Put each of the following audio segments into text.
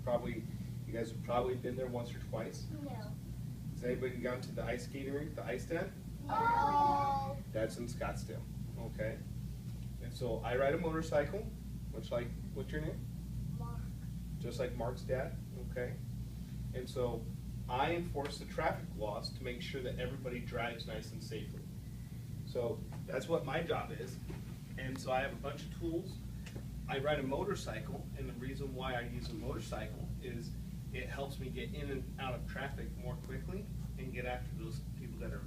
You guys have probably been there once or twice. No. Has anybody gone to the ice skating rink, the ice den? No. That's in Scottsdale, okay? And so I ride a motorcycle, much like, what's your name? Mark. Just like Mark's dad, okay? And so I enforce the traffic laws to make sure that everybody drives nice and safely. So that's what my job is. And so I have a bunch of tools. I ride a motorcycle, and the reason why I use a motorcycle is it helps me get in and out of traffic more quickly and get after those people that are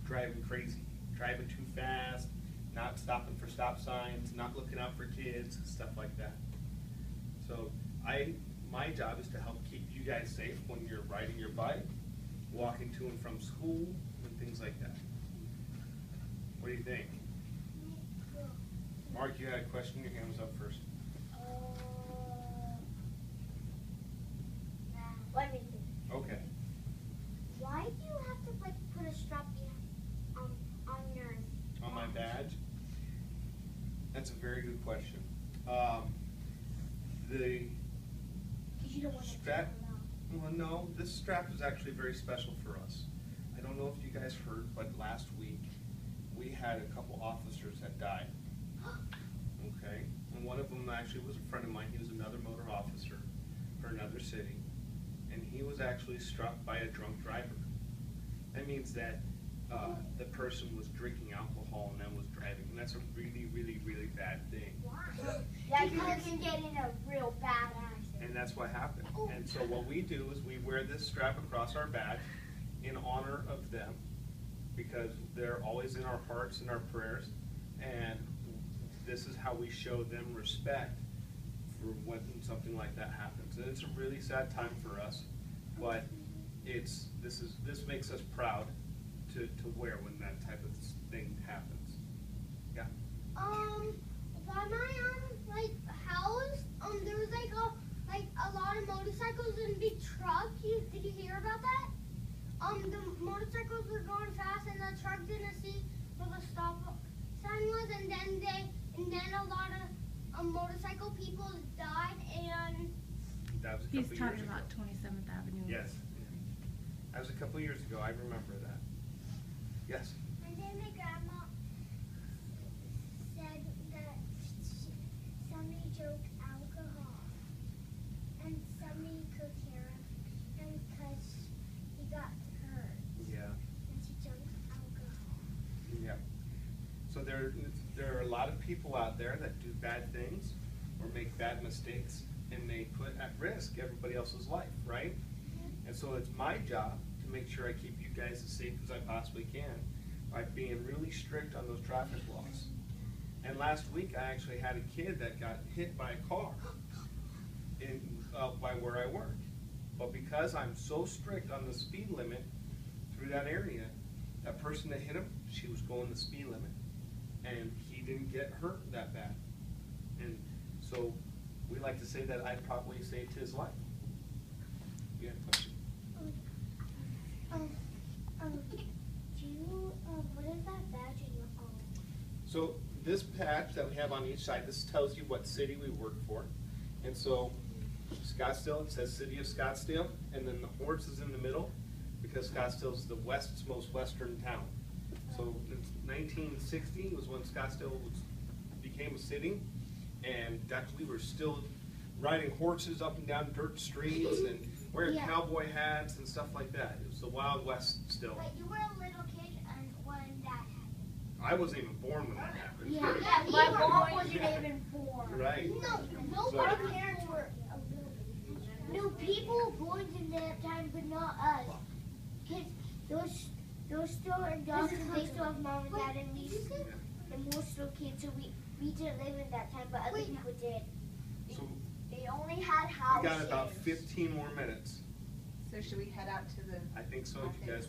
driving crazy, driving too fast, not stopping for stop signs, not looking out for kids, stuff like that. So my job is to help keep you guys safe when you're riding your bike, walking to and from school, and things like that. What do you think? Mark, you had a question? Your hand was up first. Let me think. Okay. Why do you have to like put a strap on your? On my badge? That's a very good question. The Because you don't want to strap. tear them out. Well, no, this strap is actually very special for us. I don't know if you guys heard, but last week we had a couple officers that died. Okay, and one of them actually was a friend of mine. He was another motor officer for another city, and he was actually struck by a drunk driver. That means that the person was drinking alcohol and then was driving, and that's a really, really, really bad thing. Why? Yeah, because you can get in a real bad accident. And that's what happened. And so what we do is we wear this strap across our badge in honor of them, because they're always in our hearts and our prayers, and this is how we show them respect for when something like that happens. And it's a really sad time for us, but this makes us proud to wear when that type of thing happens. Yeah. By my like house, there was like a lot of motorcycles and big trucks. Did you hear about that? The motorcycles were going fast, and the truck didn't see where the stop sign was, and then a lot of motorcycle people died, and That was a He's couple talking years about ago. 27th Avenue. Yes. That was a couple years ago. I remember that. Yes. and then my grandma said that somebody drank alcohol, and somebody could hear him because he got hurt, Yeah. and he drank alcohol. Yeah. So there are a lot of people out there that do bad things or make bad mistakes, and they put at risk everybody else's life, right? And so it's my job to make sure I keep you guys as safe as I possibly can by being really strict on those traffic laws. And last week I actually had a kid that got hit by a car by where I work. But because I'm so strict on the speed limit through that area, that person that hit him, she was going the speed limit, and he didn't get hurt that bad. And so we like to say that I probably saved his life. You had a question? What is that badge in your arm? So this patch that we have on each side, this tells you what city we work for. And so Scottsdale, it says City of Scottsdale, and then the horse is in the middle because Scottsdale is the most western town. So 1960 was when Scottsdale became a city, and we were still riding horses up and down dirt streets and wearing cowboy hats and stuff like that. It was the Wild West still. But you were a little kid when that happened. I wasn't even born when that happened. Yeah, my mom wasn't even born. Right. No, my parents were a little bit. No, people were born in that time, but not us. Kids, those still are young, they still have mom and dad, and we're still kids, so we didn't live in that time, but other people did. So They only had we houses. got about 15 more minutes. So should we head out to the? I think so, if you guys